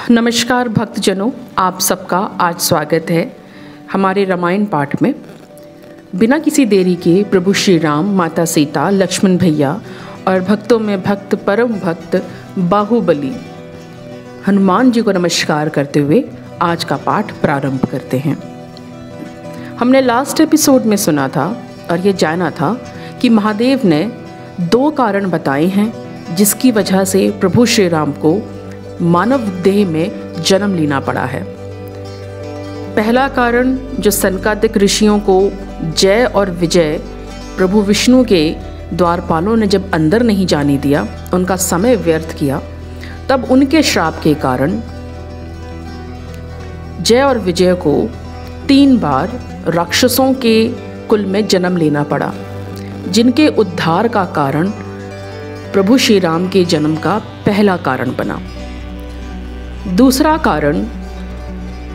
नमस्कार भक्तजनों, आप सबका आज स्वागत है हमारे रामायण पाठ में। बिना किसी देरी के प्रभु श्री राम, माता सीता, लक्ष्मण भैया और भक्तों में भक्त परम भक्त बाहुबली हनुमान जी को नमस्कार करते हुए आज का पाठ प्रारंभ करते हैं। हमने लास्ट एपिसोड में सुना था और ये जाना था कि महादेव ने 2 कारण बताए हैं जिसकी वजह से प्रभु श्री राम को मानव देह में जन्म लेना पड़ा है। पहला कारण जो सनकादिक ऋषियों को जय और विजय प्रभु विष्णु के द्वारपालों ने जब अंदर नहीं जाने दिया, उनका समय व्यर्थ किया, तब उनके श्राप के कारण जय और विजय को 3 बार राक्षसों के कुल में जन्म लेना पड़ा, जिनके उद्धार का कारण प्रभु श्री राम के जन्म का पहला कारण बना। दूसरा कारण,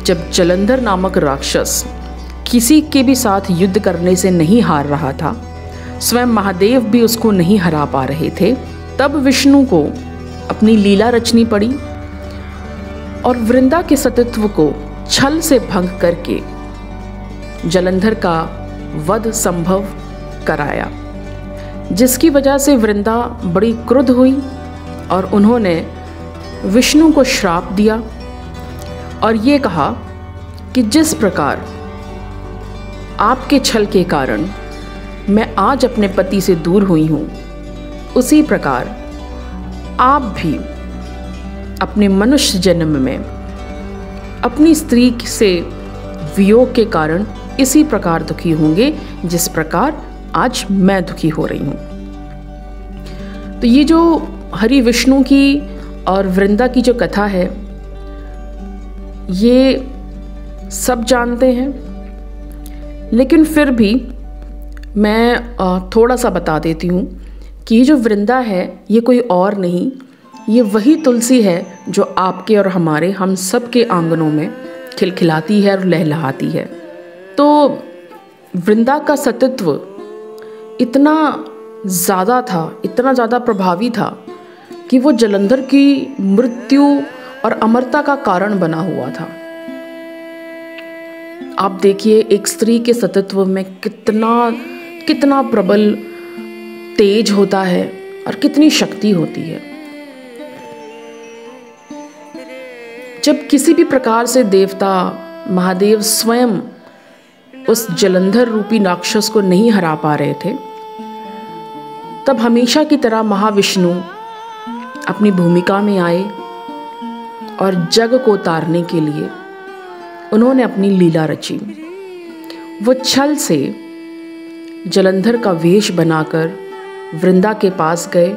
जब जलंधर नामक राक्षस किसी के भी साथ युद्ध करने से नहीं हार रहा था, स्वयं महादेव भी उसको नहीं हरा पा रहे थे, तब विष्णु को अपनी लीला रचनी पड़ी और वृंदा के सतीत्व को छल से भंग करके जलंधर का वध संभव कराया, जिसकी वजह से वृंदा बड़ी क्रुद्ध हुई और उन्होंने विष्णु को श्राप दिया और ये कहा कि जिस प्रकार आपके छल के कारण मैं आज अपने पति से दूर हुई हूँ, उसी प्रकार आप भी अपने मनुष्य जन्म में अपनी स्त्री से वियोग के कारण इसी प्रकार दुखी होंगे जिस प्रकार आज मैं दुखी हो रही हूँ। तो ये जो हरि विष्णु की और वृंदा की जो कथा है, ये सब जानते हैं, लेकिन फिर भी मैं थोड़ा सा बता देती हूँ कि ये जो वृंदा है ये कोई और नहीं, ये वही तुलसी है जो आपके और हमारे हम सब के आंगनों में खिलखिलाती है और लहलहाती है। तो वृंदा का सतीत्व इतना ज़्यादा था, इतना ज़्यादा प्रभावी था कि वो जलंधर की मृत्यु और अमरता का कारण बना हुआ था। आप देखिए, एक स्त्री के सतीत्व में कितना प्रबल तेज होता है और कितनी शक्ति होती है। जब किसी भी प्रकार से देवता महादेव स्वयं उस जलंधर रूपी राक्षस को नहीं हरा पा रहे थे, तब हमेशा की तरह महाविष्णु अपनी भूमिका में आए और जग को तारने के लिए उन्होंने अपनी लीला रची। वो छल से जलंधर का वेश बनाकर वृंदा के पास गए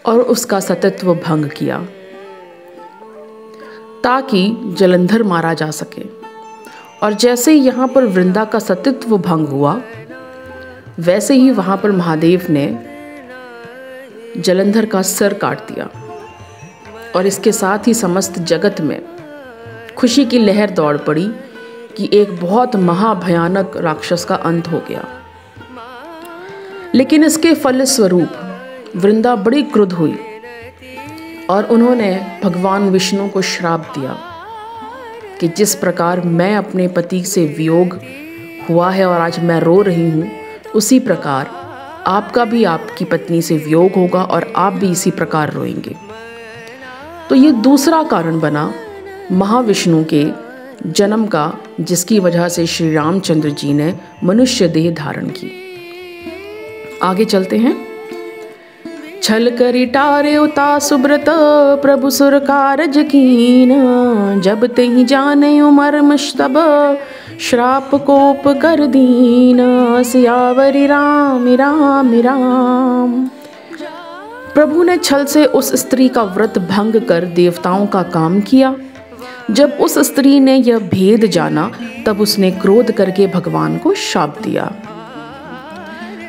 और उसका सतीत्व भंग किया ताकि जलंधर मारा जा सके। और जैसे ही यहाँ पर वृंदा का सतीत्व भंग हुआ, वैसे ही वहाँ पर महादेव ने जलंधर का सर काट दिया और इसके साथ ही समस्त जगत में खुशी की लहर दौड़ पड़ी कि एक बहुत महाभयानक राक्षस का अंत हो गया। लेकिन इसके फलस्वरूप वृंदा बड़ी क्रुद्ध हुई और उन्होंने भगवान विष्णु को श्राप दिया कि जिस प्रकार मैं अपने पति से वियोग हुआ है और आज मैं रो रही हूँ, उसी प्रकार आपका भी आपकी पत्नी से वियोग होगा और आप भी इसी प्रकार रोएंगे। तो ये दूसरा कारण बना महाविष्णु के जन्म का, जिसकी वजह से श्री रामचंद्र जी ने मनुष्य देह धारण की। आगे चलते हैं। छल करी टारे उता सुब्रत प्रभु सुर कारज कीन, जब ते ही जाने उमर मुश्तब श्राप कोप कर दीन, सियावरी राम राम राम। प्रभु ने छल से उस स्त्री का व्रत भंग कर देवताओं का काम किया। जब उस स्त्री ने यह भेद जाना, तब उसने क्रोध करके भगवान को शाप दिया।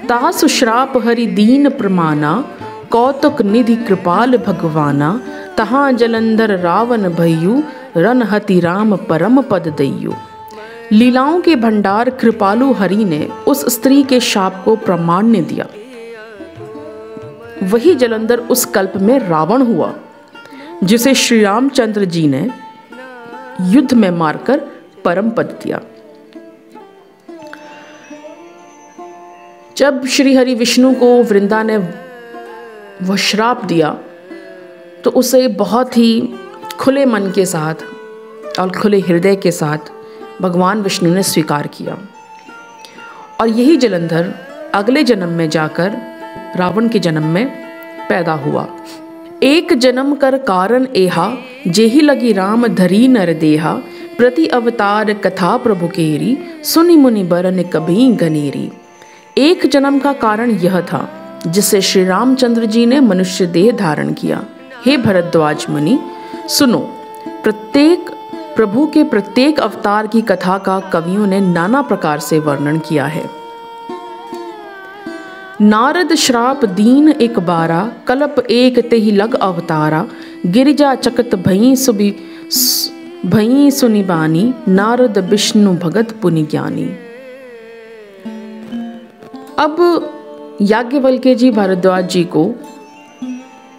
तासु श्राप हरि दीन प्रमाना, कौतुक निधि कृपाल भगवाना, तहाँ जलंधर रावण भयु, रन हति राम परम पद दयु। लीलाओं के भंडार कृपालु हरि ने उस स्त्री के शाप को प्रमाण्य दिया। वही जलंधर उस कल्प में रावण हुआ, जिसे श्री रामचंद्र जी ने युद्ध में मारकर परम पद दिया। जब श्री हरि विष्णु को वृंदा ने वह श्राप दिया तो उसे बहुत ही खुले मन के साथ और खुले हृदय के साथ भगवान विष्णु ने स्वीकार किया, और यही जलंधर अगले जन्म में जाकर रावण के जन्म में पैदा हुआ। एक जन्म कर कारण एहा, जेहि लगी राम धरी नर देहा, प्रति अवतार कथा प्रभु केरी, सुनि मुनि बरन कभी गनेरी। एक जन्म का कारण यह था जिससे श्री रामचंद्र जी ने मनुष्य देह धारण किया। हे भरद्वाज मुनि सुनो, प्रभु के प्रत्येक अवतार की कथा का कवियों ने नाना प्रकार से वर्णन किया है। नारद श्राप दीन एक बारा, कल्प एक तेहि लग अवतारा, गिरिजा चकत भई सुनि बानी, नारद विष्णु भगत पुनि ज्ञानी। अब याज्ञवल्क्य जी भारद्वाज जी को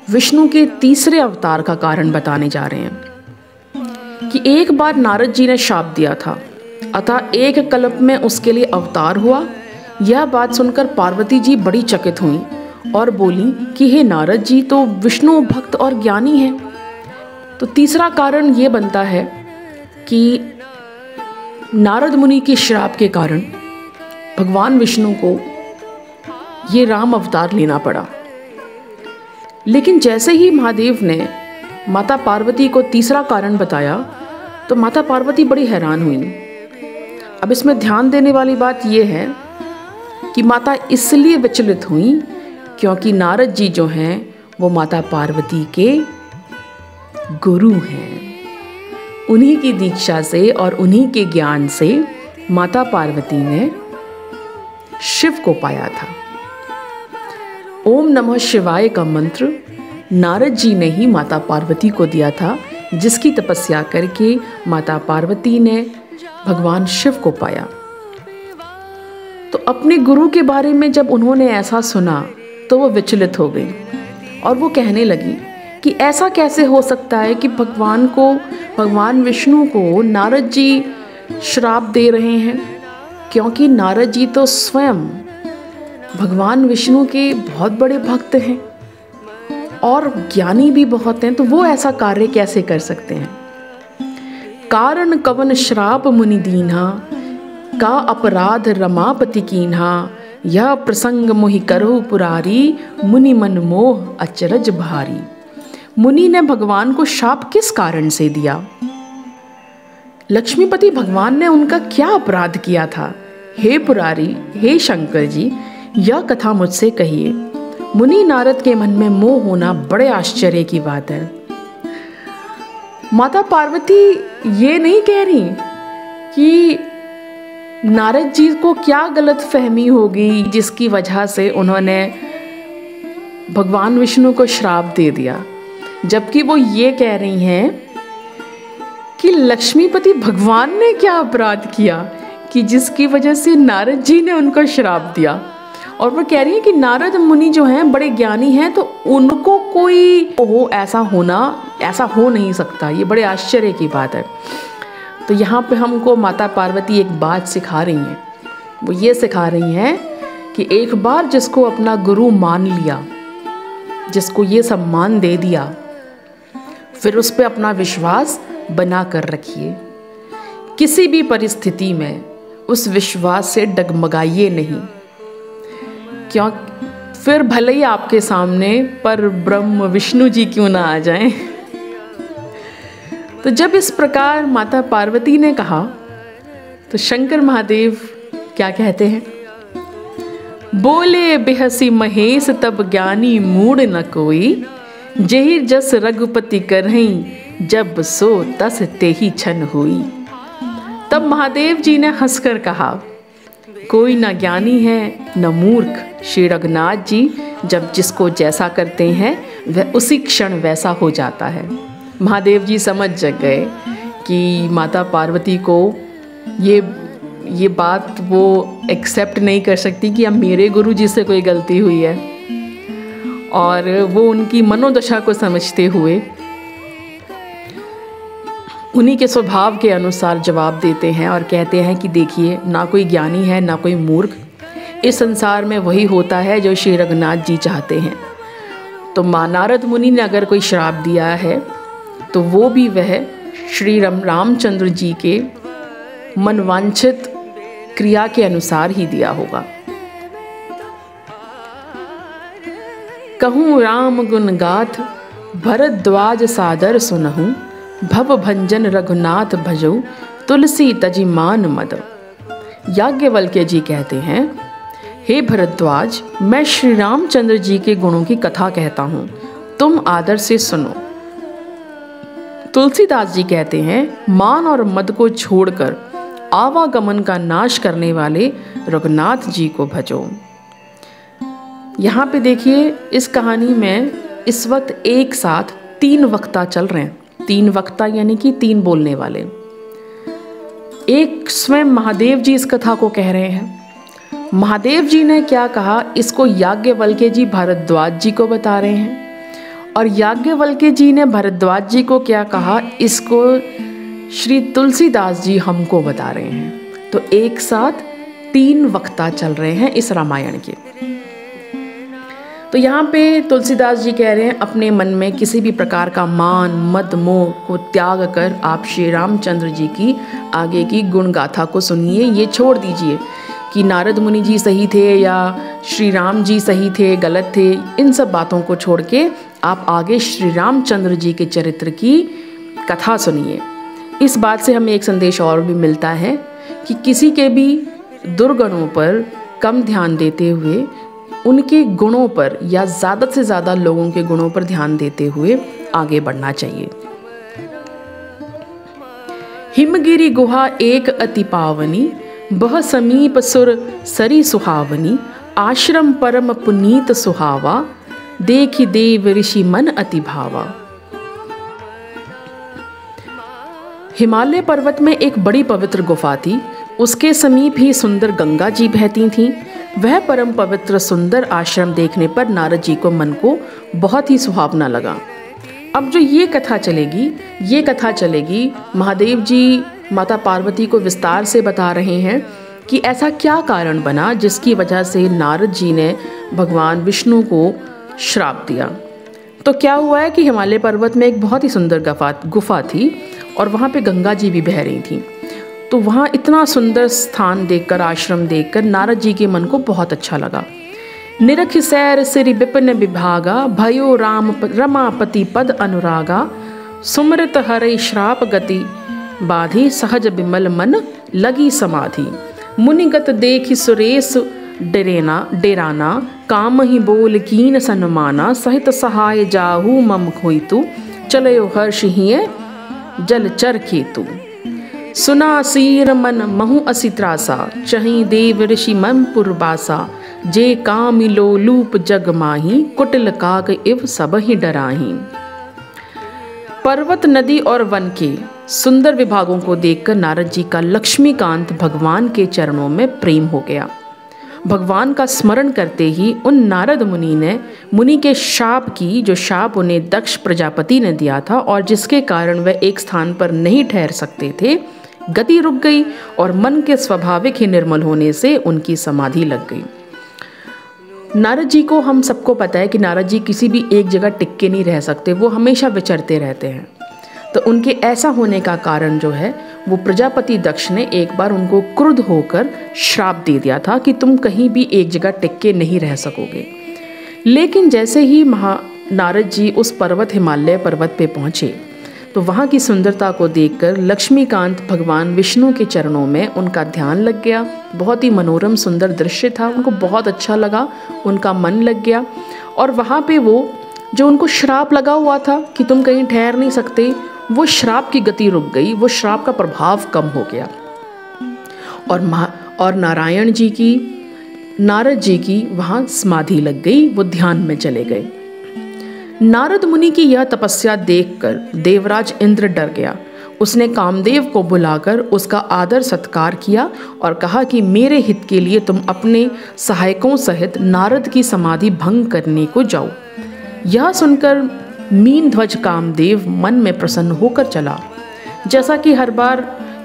विष्णु के तीसरे अवतार का कारण बताने जा रहे हैं कि एक बार नारद जी ने शाप दिया था, अतः एक कल्प में उसके लिए अवतार हुआ। यह बात सुनकर पार्वती जी बड़ी चकित हुई और बोली कि हे नारद जी तो विष्णु भक्त और ज्ञानी हैं। तो तीसरा कारण ये बनता है कि नारद मुनि के श्राप के कारण भगवान विष्णु को ये राम अवतार लेना पड़ा। लेकिन जैसे ही महादेव ने माता पार्वती को तीसरा कारण बताया तो माता पार्वती बड़ी हैरान हुई। अब इसमें ध्यान देने वाली बात यह है कि माता इसलिए विचलित हुई क्योंकि नारद जी जो हैं वो माता पार्वती के गुरु हैं। उन्हीं की दीक्षा से और उन्हीं के ज्ञान से माता पार्वती ने शिव को पाया था। ओम नमः शिवाय का मंत्र नारद जी ने ही माता पार्वती को दिया था, जिसकी तपस्या करके माता पार्वती ने भगवान शिव को पाया। तो अपने गुरु के बारे में जब उन्होंने ऐसा सुना तो वो विचलित हो गई और वो कहने लगी कि ऐसा कैसे हो सकता है कि भगवान विष्णु को नारद जी श्राप दे रहे हैं, क्योंकि नारद जी तो स्वयं भगवान विष्णु के बहुत बड़े भक्त हैं और ज्ञानी भी बहुत हैं, तो वो ऐसा कार्य कैसे कर सकते हैं। कारण कवन श्राप मुनि दीन्हा, का अपराध रमापति कीन्हा, यह प्रसंग मोहि करहु पुरारी, मुनि मन मोह अचरज भारी। मुनि ने भगवान को शाप किस कारण से दिया? लक्ष्मीपति भगवान ने उनका क्या अपराध किया था? हे पुरारी, हे शंकर जी, यह कथा मुझसे कहिए। मुनि नारद के मन में मोह होना बड़े आश्चर्य की बात है। माता पार्वती ये नहीं कह रही कि नारद जी को क्या गलत फहमी होगी जिसकी वजह से उन्होंने भगवान विष्णु को श्राप दे दिया, जबकि वो ये कह रही हैं कि लक्ष्मीपति भगवान ने क्या अपराध किया कि जिसकी वजह से नारद जी ने उनको श्राप दिया। और वो कह रही है कि नारद मुनि जो हैं बड़े ज्ञानी हैं, तो उनको कोई ऐसा हो नहीं सकता। ये बड़े आश्चर्य की बात है। तो यहाँ पे हमको माता पार्वती एक बात सिखा रही हैं। वो ये सिखा रही हैं कि एक बार जिसको अपना गुरु मान लिया, जिसको ये सम्मान दे दिया, फिर उस पर अपना विश्वास बना कर रखिए। किसी भी परिस्थिति में उस विश्वास से डगमगाइए नहीं, क्यों फिर भले ही आपके सामने पर ब्रह्म विष्णु जी क्यों ना आ जाएं। तो जब इस प्रकार माता पार्वती ने कहा तो शंकर महादेव क्या कहते हैं? बोले बेहसी महेश तब ज्ञानी मूड न कोई, जेहि जस रघुपति करहीं जब सो तस तेहि छन हुई। तब महादेव जी ने हंसकर कहा, कोई न ज्ञानी है न मूर्ख। श्री रघुनाथ जी जब जिसको जैसा करते हैं वह उसी क्षण वैसा हो जाता है। महादेव जी समझ गए कि माता पार्वती को ये बात वो एक्सेप्ट नहीं कर सकती कि अब मेरे गुरु जी से कोई गलती हुई है, और वो उनकी मनोदशा को समझते हुए उन्हीं के स्वभाव के अनुसार जवाब देते हैं और कहते हैं कि देखिए, ना कोई ज्ञानी है ना कोई मूर्ख, इस संसार में वही होता है जो श्री रघुनाथ जी चाहते हैं। तो नारद मुनि ने अगर कोई श्राप दिया है तो वो भी वह श्री रामचंद्र जी के मनवांछित क्रिया के अनुसार ही दिया होगा। कहूँ राम गुण गाथ भरद्वाज सादर सुनहूँ, भव भंजन रघुनाथ भजो तुलसी तजि मान मद। याज्ञवल्क्य जी कहते हैं, हे भरद्वाज, मैं श्री रामचंद्र जी के गुणों की कथा कहता हूँ, तुम आदर से सुनो। तुलसीदास जी कहते हैं, मान और मद को छोड़कर आवागमन का नाश करने वाले रघुनाथ जी को भजो। यहाँ पे देखिए, इस कहानी में इस वक्त एक साथ 3 वक्ता चल रहे हैं। 3 वक्ता यानी कि 3 बोलने वाले। एक स्वयं महादेव जी इस कथा को कह रहे हैं। महादेव जी ने क्या कहा, इसको याज्ञवल्क्य जी भारद्वाज जी को बता रहे हैं, और याज्ञवल्क्य जी ने भारद्वाज जी को क्या कहा, इसको श्री तुलसीदास जी हमको बता रहे हैं। तो एक साथ 3 वक्ता चल रहे हैं इस रामायण के। तो यहाँ पे तुलसीदास जी कह रहे हैं, अपने मन में किसी भी प्रकार का मान मद मोह को त्याग कर आप श्री रामचंद्र जी की आगे की गुण गाथा को सुनिए। ये छोड़ दीजिए कि नारद मुनि जी सही थे या श्री राम जी सही थे, गलत थे। इन सब बातों को छोड़ के आप आगे श्री रामचंद्र जी के चरित्र की कथा सुनिए। इस बात से हमें एक संदेश और भी मिलता है कि किसी के भी दुर्गुणों पर कम ध्यान देते हुए उनके गुणों पर या ज़्यादा से ज़्यादा लोगों के गुणों पर ध्यान देते हुए आगे बढ़ना चाहिए। हिमगिरि गुहा एक अति पावनी, बह समीप सुर सरी सुहावनी। आश्रम परम पुनीत सुहावा, देखि देव ऋषि मन अति भावा। हिमालय पर्वत में एक बड़ी पवित्र गुफा थी। उसके समीप ही सुंदर गंगा जी बहती थीं। वह परम पवित्र सुंदर आश्रम देखने पर नारद जी को मन को बहुत ही सुहावना लगा। अब जो ये कथा चलेगी महादेव जी माता पार्वती को विस्तार से बता रहे हैं कि ऐसा क्या कारण बना जिसकी वजह से नारद जी ने भगवान विष्णु को श्राप दिया। तो क्या हुआ है कि हिमालय पर्वत में एक बहुत ही सुंदर गुफा थी और वहाँ पे गंगा जी भी बह रही थी। तो वहाँ इतना सुंदर स्थान देखकर, आश्रम देखकर नारद जी के मन को बहुत अच्छा लगा। निरख सैर सिरि विपिन विभागा, भयो राम रमापति पद अनुरागा। सुमृत हरै श्राप गति बाधी, सहज बिमल मन लगी समाधि। मुनिगत देखि सुरेश डेराना, काम ही बोल कीन सन्माना। सहित सहाय जाहू मम खोइतु, चलयो हर्ष हिय जलचर खेतु। सुना सीर मन महु असि त्रासा, चहि देव ऋषि मन पुरबासा। जे कामि लोलूप जग माही, कुटिल काग इव सब ही डराही। पर्वत, नदी और वन के सुंदर विभागों को देखकर नारद जी का लक्ष्मीकांत भगवान के चरणों में प्रेम हो गया। भगवान का स्मरण करते ही उन नारद मुनि के शाप की, जो शाप उन्हें दक्ष प्रजापति ने दिया था और जिसके कारण वह एक स्थान पर नहीं ठहर सकते थे, गति रुक गई और मन के स्वाभाविक ही निर्मल होने से उनकी समाधि लग गई। नारद जी को हम सबको पता है कि नारद जी किसी भी एक जगह टिक के नहीं रह सकते, वो हमेशा विचरते रहते हैं। तो उनके ऐसा होने का कारण जो है वो प्रजापति दक्ष ने एक बार उनको क्रुद्ध होकर श्राप दे दिया था कि तुम कहीं भी एक जगह टिक के नहीं रह सकोगे। लेकिन जैसे ही नारद जी उस पर्वत, हिमालय पर्वत पे पहुँचे तो वहाँ की सुंदरता को देखकर लक्ष्मीकांत भगवान विष्णु के चरणों में उनका ध्यान लग गया। बहुत ही मनोरम सुंदर दृश्य था, उनको बहुत अच्छा लगा, उनका मन लग गया। और वहाँ पे वो जो उनको श्राप लगा हुआ था कि तुम कहीं ठहर नहीं सकते, वो श्राप की गति रुक गई, वो श्राप का प्रभाव कम हो गया। और नारद जी की वहाँ समाधि लग गई, वो ध्यान में चले गए। नारद मुनि की यह तपस्या देखकर देवराज इंद्र डर गया। उसने कामदेव को बुलाकर उसका आदर सत्कार किया और कहा कि मेरे हित के लिए तुम अपने सहायकों सहित नारद की समाधि भंग करने को जाओ। यह सुनकर मीन ध्वज कामदेव मन में प्रसन्न होकर चला। जैसा कि हर बार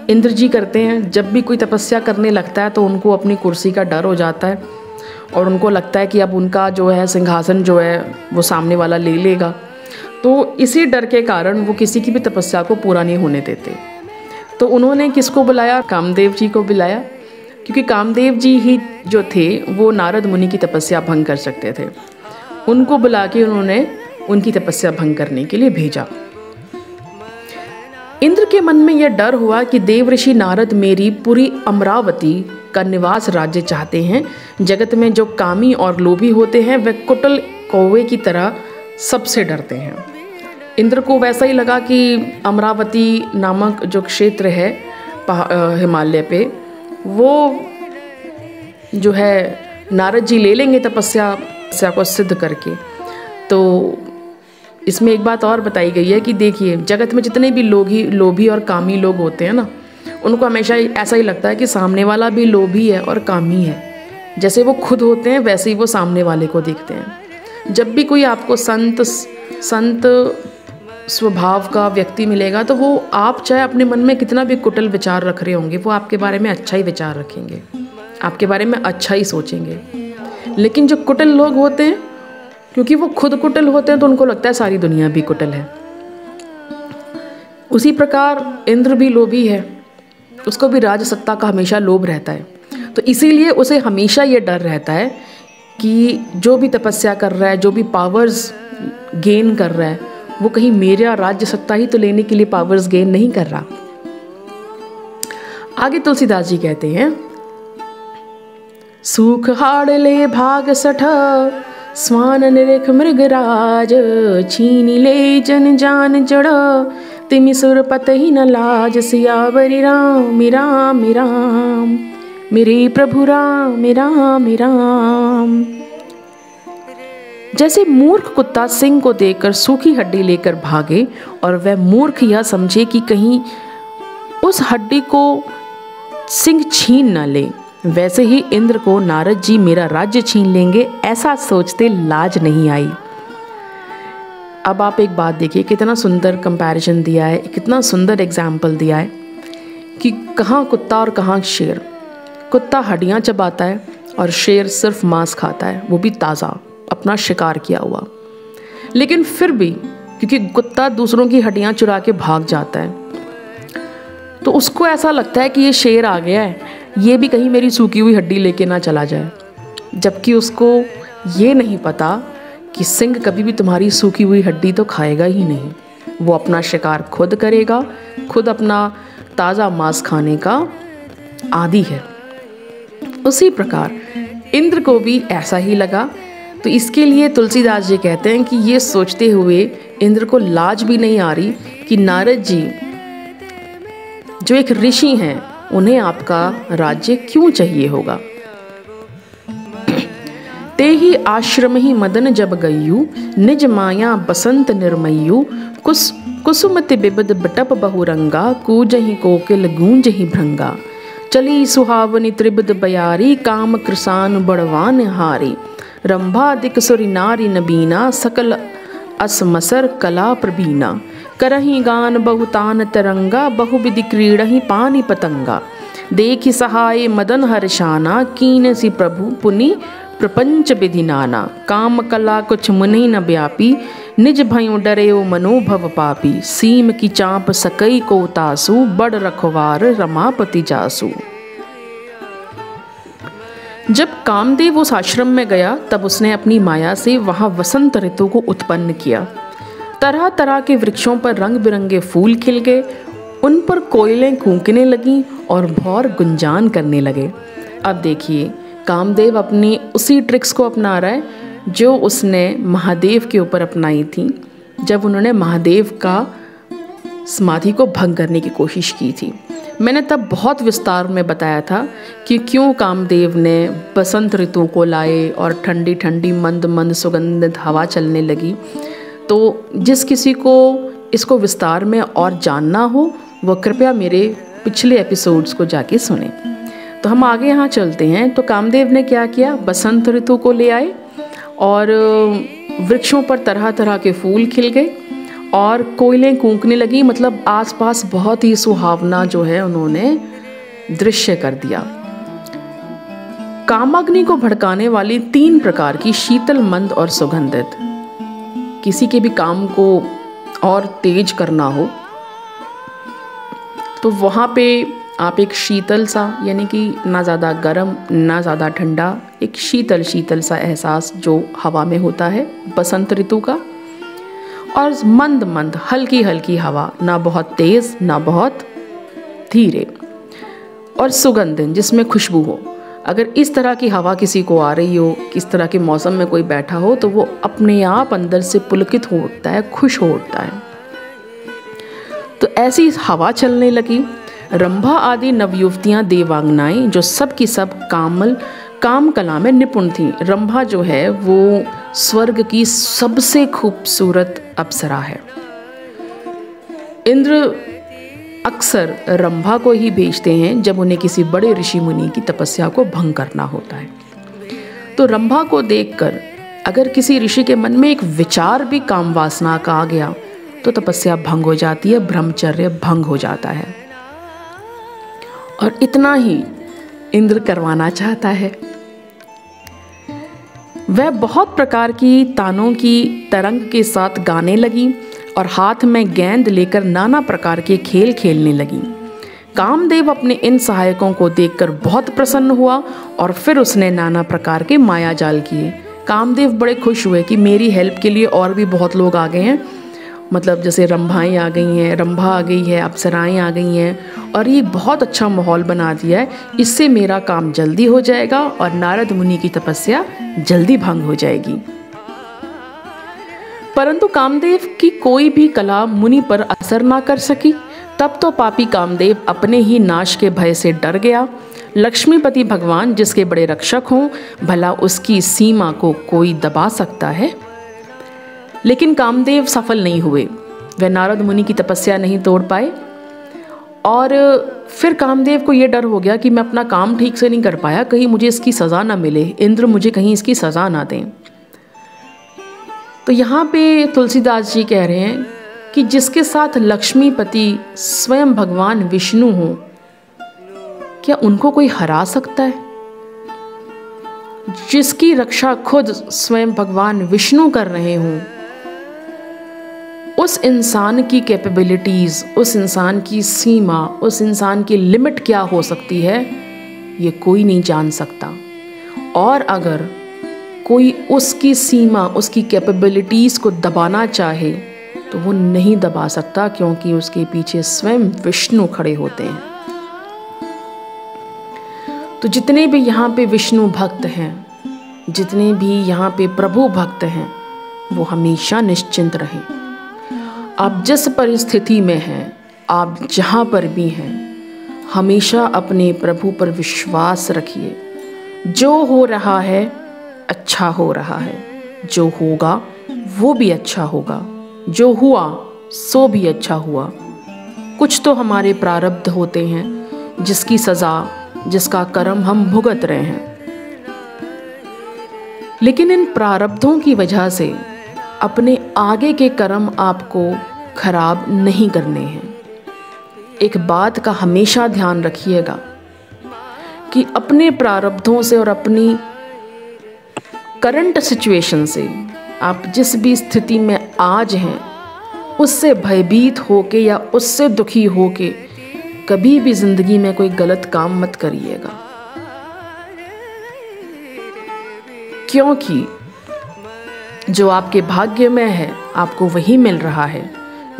इंद्र जी करते हैं, जब भी कोई तपस्या करने लगता है तो उनको अपनी कुर्सी का डर हो जाता है और उनको लगता है कि अब उनका जो है सिंहासन जो है वो सामने वाला ले लेगा। तो इसी डर के कारण वो किसी की भी तपस्या को पूरा नहीं होने देते। तो उन्होंने किसको बुलाया? कामदेव जी को बुलाया, क्योंकि कामदेव जी ही जो थे वो नारद मुनि की तपस्या भंग कर सकते थे। उनको बुला के उन्होंने उनकी तपस्या भंग करने के लिए भेजा। इंद्र के मन में यह डर हुआ कि देवऋषि नारद मेरी पूरी अमरावती का निवास राज्य चाहते हैं। जगत में जो कामी और लोभी होते हैं वे कुटिल कौवे की तरह सबसे डरते हैं। इंद्र को वैसा ही लगा कि अमरावती नामक जो क्षेत्र है हिमालय पे, वो जो है नारद जी ले लेंगे तपस्या को सिद्ध करके। तो इसमें एक बात और बताई गई है कि देखिए, जगत में जितने भी लोभी और कामी लोग होते हैं ना, उनको हमेशा ऐसा ही लगता है कि सामने वाला भी लोभी है और कामी है। जैसे वो खुद होते हैं वैसे ही वो सामने वाले को देखते हैं। जब भी कोई आपको संत स्वभाव का व्यक्ति मिलेगा तो वो आप चाहे अपने मन में कितना भी कुटिल विचार रख रहे होंगे, वो आपके बारे में अच्छा ही विचार रखेंगे, आपके बारे में अच्छा ही सोचेंगे। लेकिन जो कुटिल लोग होते हैं, क्योंकि वो खुद कुटिल होते हैं तो उनको लगता है सारी दुनिया भी कुटिल है। उसी प्रकार इंद्र भी लोभी है, उसको भी राज सत्ता का हमेशा लोभ रहता है। तो इसीलिए उसे हमेशा ये डर रहता है कि जो भी तपस्या कर रहा है, जो भी पावर्स गेन कर रहा है, वो कहीं मेरा राज्य सत्ता ही तो लेने के लिए पावर्स गेन नहीं कर रहा। आगे तुलसीदास जी कहते हैं, सूख हाड़ ले भाग सठ स्वान निरेख मृगराज, छीन ले जन जान जड़ तिमि सुर पत ही न लाज। सियावरी राम राम राम, मेरे प्रभु राम राम राम। जैसे मूर्ख कुत्ता सिंह को देखकर सूखी हड्डी लेकर भागे और वह मूर्ख यह समझे कि कहीं उस हड्डी को सिंह छीन न ले, वैसे ही इंद्र को नारद जी मेरा राज्य छीन लेंगे ऐसा सोचते लाज नहीं आई। अब आप एक बात देखिए, कितना सुंदर कंपैरिजन दिया है, कितना सुंदर एग्जाम्पल दिया है कि कहाँ कुत्ता और कहाँ शेर। कुत्ता हड्डियाँ चबाता है और शेर सिर्फ मांस खाता है, वो भी ताज़ा, अपना शिकार किया हुआ। लेकिन फिर भी क्योंकि कुत्ता दूसरों की हड्डियाँ चुरा के भाग जाता है, तो उसको ऐसा लगता है कि ये शेर आ गया है, ये भी कहीं मेरी सूखी हुई हड्डी लेके ना चला जाए। जबकि उसको ये नहीं पता कि सिंह कभी भी तुम्हारी सूखी हुई हड्डी तो खाएगा ही नहीं। वो अपना शिकार खुद करेगा, खुद अपना ताज़ा मांस खाने का आदी है। उसी प्रकार इंद्र को भी ऐसा ही लगा। तो इसके लिए तुलसीदास जी कहते हैं कि ये सोचते हुए इंद्र को लाज भी नहीं आ रही कि नारद जी जो एक ऋषि हैं, उन्हें आपका राज्य क्यों चाहिए होगा। ते ही आश्रम ही मदन जब गयु, निज माया बसंत निर्मयु। कुसुमति बिबद बटप बहुरंगा, कूजहि कोकिल गूंजहि भृंगा। चली सुहावनी त्रिबद बयारी, काम कृसान बड़वान हारी। रंभादिक सुरी नारी नबीना, सकल असमसर कला प्रबीना। करही गान बहुतान तरंगा, बहुविधि क्रीड़हि पानी पतंगा। देखि सहाय मदन हर्षाना, कीन सी प्रभु पुनि प्रपंच विधि नाना। काम कला कुछ मुनि न व्यापी, निज भयों डरेओ मनोभव पापी। सीम की चाँप सकई को तासु, बड़ रखवार रमापति जासु। जब कामदेव उस आश्रम में गया तब उसने अपनी माया से वहाँ वसंत ऋतु को उत्पन्न किया। तरह तरह के वृक्षों पर रंग बिरंगे फूल खिल गए, उन पर कोयलें कूकने लगीं और भौर गुंजान करने लगे। अब देखिए, कामदेव अपनी उसी ट्रिक्स को अपना रहा है जो उसने महादेव के ऊपर अपनाई थी, जब उन्होंने महादेव का समाधि को भंग करने की कोशिश की थी। मैंने तब बहुत विस्तार में बताया था कि क्यों कामदेव ने बसंत ऋतु को लाए और ठंडी ठंडी मंद मंद सुगंधित हवा चलने लगी। तो जिस किसी को इसको विस्तार में और जानना हो वो कृपया मेरे पिछले एपिसोड्स को जाके सुने। तो हम आगे यहाँ चलते हैं। तो कामदेव ने क्या किया, बसंत ऋतु को ले आए और वृक्षों पर तरह तरह के फूल खिल गए और कोयलें कूकने लगी, मतलब आसपास बहुत ही सुहावना जो है उन्होंने दृश्य कर दिया। कामाग्नि को भड़काने वाली 3 प्रकार की शीतल, मंद और सुगंधित, किसी के भी काम को और तेज करना हो तो वहाँ पे आप एक शीतल सा, यानी कि ना ज़्यादा गर्म ना ज़्यादा ठंडा, एक शीतल शीतल सा एहसास जो हवा में होता है बसंत ऋतु का, और मंद मंद हल्की हल्की हवा, ना बहुत तेज़ ना बहुत धीरे, और सुगंधित जिसमें खुशबू हो। अगर इस तरह की हवा किसी को आ रही हो, किस तरह के मौसम में कोई बैठा हो, तो वो अपने आप अंदर से पुलकित हो उठता है, खुश हो उठता है। तो ऐसी हवा चलने लगी। रंभा आदि नवयुवतियां देवांगनाएं जो सब की सब काम कला में निपुण थीं। रंभा जो है वो स्वर्ग की सबसे खूबसूरत अप्सरा है। इंद्र अक्सर रंभा को ही भेजते हैं जब उन्हें किसी बड़े ऋषि मुनि की तपस्या को भंग करना होता है। तो रंभा को देखकर अगर किसी ऋषि के मन में एक विचार भी काम वासना का आ गया तो तपस्या भंग हो जाती है, ब्रह्मचर्य भंग हो जाता है। और इतना ही इंद्र करवाना चाहता है। वह बहुत प्रकार की तानों की तरंग के साथ गाने लगी और हाथ में गेंद लेकर नाना प्रकार के खेल खेलने लगी। कामदेव अपने इन सहायकों को देखकर बहुत प्रसन्न हुआ और फिर उसने नाना प्रकार के माया जाल किए। कामदेव बड़े खुश हुए कि मेरी हेल्प के लिए और भी बहुत लोग आ गए हैं, मतलब जैसे रंभाएं आ गई हैं, रंभा आ गई है, अप्सराएं आ गई हैं, और ये बहुत अच्छा माहौल बना दिया है। इससे मेरा काम जल्दी हो जाएगा और नारद मुनि की तपस्या जल्दी भंग हो जाएगी। परंतु कामदेव की कोई भी कला मुनि पर असर ना कर सकी। तब तो पापी कामदेव अपने ही नाश के भय से डर गया। लक्ष्मीपति भगवान जिसके बड़े रक्षक हों, भला उसकी सीमा को कोई दबा सकता है? लेकिन कामदेव सफल नहीं हुए, वे नारद मुनि की तपस्या नहीं तोड़ पाए। और फिर कामदेव को ये डर हो गया कि मैं अपना काम ठीक से नहीं कर पाया, कहीं मुझे इसकी सज़ा ना मिले, इंद्र मुझे कहीं इसकी सज़ा ना दें। तो यहाँ पे तुलसीदास जी कह रहे हैं कि जिसके साथ लक्ष्मीपति स्वयं भगवान विष्णु हो, क्या उनको कोई हरा सकता है? जिसकी रक्षा खुद स्वयं भगवान विष्णु कर रहे हों, उस इंसान की कैपेबिलिटीज़, उस इंसान की सीमा, उस इंसान की लिमिट क्या हो सकती है, ये कोई नहीं जान सकता। और अगर कोई उसकी सीमा, उसकी कैपेबिलिटीज़ को दबाना चाहे तो वो नहीं दबा सकता, क्योंकि उसके पीछे स्वयं विष्णु खड़े होते हैं। तो जितने भी यहाँ पे विष्णु भक्त हैं, जितने भी यहाँ पे प्रभु भक्त हैं, वो हमेशा निश्चिंत रहें। आप जिस परिस्थिति में हैं, आप जहाँ पर भी हैं, हमेशा अपने प्रभु पर विश्वास रखिए। जो हो रहा है अच्छा हो रहा है, जो होगा वो भी अच्छा होगा, जो हुआ सो भी अच्छा हुआ। कुछ तो हमारे प्रारब्ध होते हैं जिसकी सज़ा, जिसका कर्म हम भुगत रहे हैं, लेकिन इन प्रारब्धों की वजह से अपने आगे के कर्म आपको खराब नहीं करने हैं। एक बात का हमेशा ध्यान रखिएगा कि अपने प्रारब्धों से और अपनी करंट सिचुएशन से, आप जिस भी स्थिति में आज हैं, उससे भयभीत होके या उससे दुखी होके कभी भी जिंदगी में कोई गलत काम मत करिएगा। क्योंकि जो आपके भाग्य में है आपको वही मिल रहा है,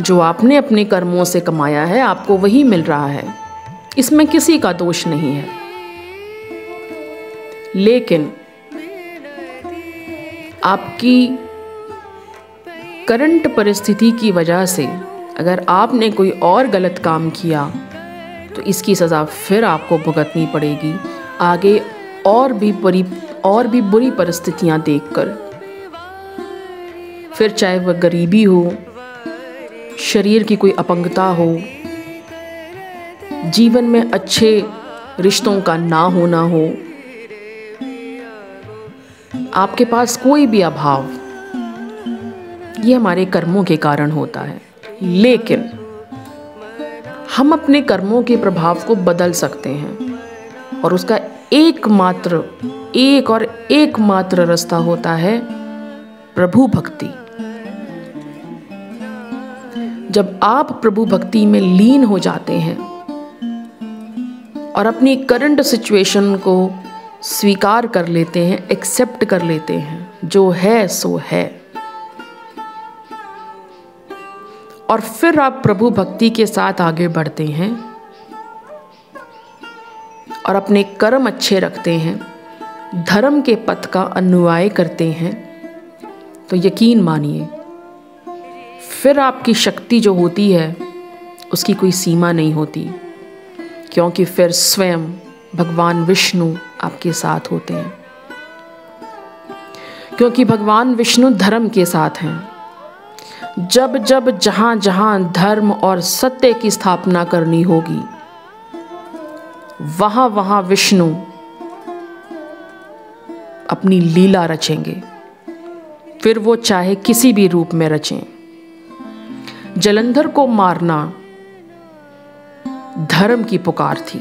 जो आपने अपने कर्मों से कमाया है आपको वही मिल रहा है, इसमें किसी का दोष नहीं है। लेकिन आपकी करंट परिस्थिति की वजह से अगर आपने कोई और गलत काम किया तो इसकी सज़ा फिर आपको भुगतनी पड़ेगी आगे, और भी बुरी परिस्थितियां देखकर। फिर चाहे वह गरीबी हो, शरीर की कोई अपंगता हो, जीवन में अच्छे रिश्तों का ना होना हो, आपके पास कोई भी अभाव, ये हमारे कर्मों के कारण होता है। लेकिन हम अपने कर्मों के प्रभाव को बदल सकते हैं और उसका एक और एकमात्र रास्ता होता है प्रभु भक्ति। जब आप प्रभु भक्ति में लीन हो जाते हैं और अपनी करंट सिचुएशन को स्वीकार कर लेते हैं, एक्सेप्ट कर लेते हैं, जो है सो है, और फिर आप प्रभु भक्ति के साथ आगे बढ़ते हैं और अपने कर्म अच्छे रखते हैं, धर्म के पथ का अनुयाय करते हैं, तो यकीन मानिए फिर आपकी शक्ति जो होती है उसकी कोई सीमा नहीं होती, क्योंकि फिर स्वयं भगवान विष्णु आपके साथ होते हैं। क्योंकि भगवान विष्णु धर्म के साथ हैं। जब जब जहाँ जहाँ धर्म और सत्य की स्थापना करनी होगी, वहाँ वहाँ विष्णु अपनी लीला रचेंगे, फिर वो चाहे किसी भी रूप में रचें। जलंधर को मारना धर्म की पुकार थी।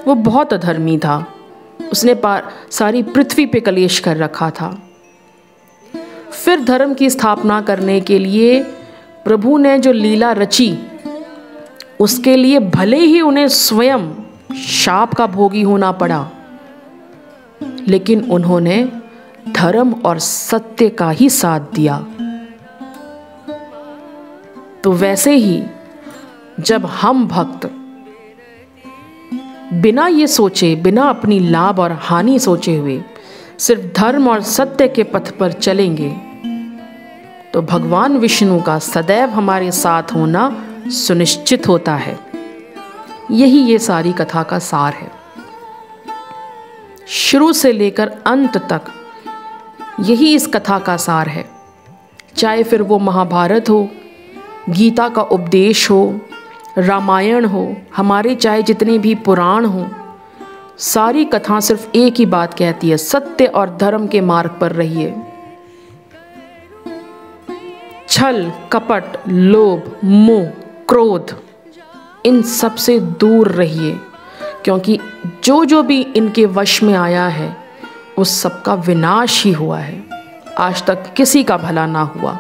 वो बहुत अधर्मी था, उसने सारी पृथ्वी पे कलेश कर रखा था। फिर धर्म की स्थापना करने के लिए प्रभु ने जो लीला रची, उसके लिए भले ही उन्हें स्वयं शाप का भोगी होना पड़ा, लेकिन उन्होंने धर्म और सत्य का ही साथ दिया। तो वैसे ही जब हम भक्त बिना ये सोचे, बिना अपनी लाभ और हानि सोचे हुए सिर्फ धर्म और सत्य के पथ पर चलेंगे, तो भगवान विष्णु का सदैव हमारे साथ होना सुनिश्चित होता है। यही ये सारी कथा का सार है। शुरू से लेकर अंत तक यही इस कथा का सार है। चाहे फिर वो महाभारत हो, गीता का उपदेश हो, रामायण हो, हमारे चाहे जितने भी पुराण हो, सारी कथा सिर्फ एक ही बात कहती है, सत्य और धर्म के मार्ग पर रहिए। छल, कपट, लोभ, मोह, क्रोध, इन सब से दूर रहिए, क्योंकि जो भी इनके वश में आया है उस सब का विनाश ही हुआ है। आज तक किसी का भला ना हुआ।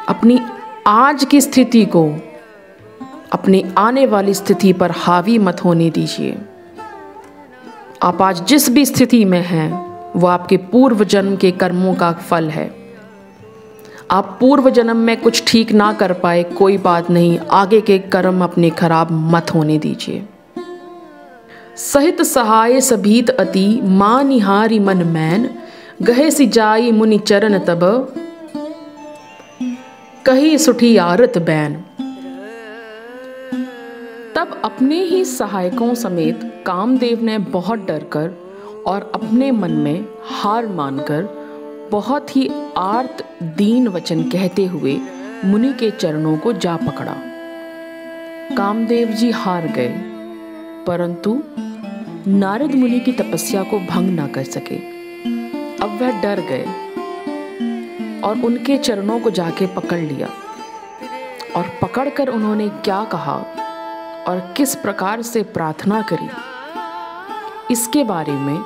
अपनी आज की स्थिति को अपनी आने वाली स्थिति पर हावी मत होने दीजिए। आप आज जिस भी स्थिति में हैं वो आपके पूर्व जन्म के कर्मों का फल है। आप पूर्व जन्म में कुछ ठीक ना कर पाए, कोई बात नहीं, आगे के कर्म अपने खराब मत होने दीजिए। सहित सहाय सभीत अति, मां निहारी मन मैन, गहे सी जाई मुनि चरण तब, कही सुठी आरत बैन। तब अपने ही सहायकों समेत कामदेव ने बहुत डरकर और अपने मन में हार मानकर बहुत ही आर्त दीन वचन कहते हुए मुनि के चरणों को जा पकड़ा। कामदेव जी हार गए, परंतु नारद मुनि की तपस्या को भंग ना कर सके। अब वह डर गए और उनके चरणों को जाके पकड़ लिया, और पकड़कर उन्होंने क्या कहा और किस प्रकार से प्रार्थना करी, इसके बारे में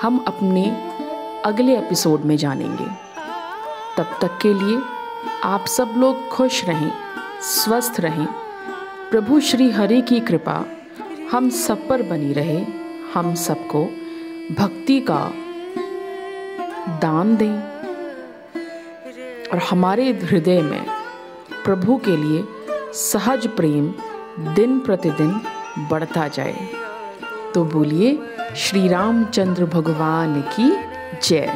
हम अपने अगले एपिसोड में जानेंगे। तब तक के लिए आप सब लोग खुश रहें, स्वस्थ रहें। प्रभु श्री हरि की कृपा हम सब पर बनी रहे। हम सबको भक्ति का दान दें और हमारे हृदय में प्रभु के लिए सहज प्रेम दिन प्रतिदिन बढ़ता जाए। तो बोलिए श्री रामचंद्र भगवान की जय।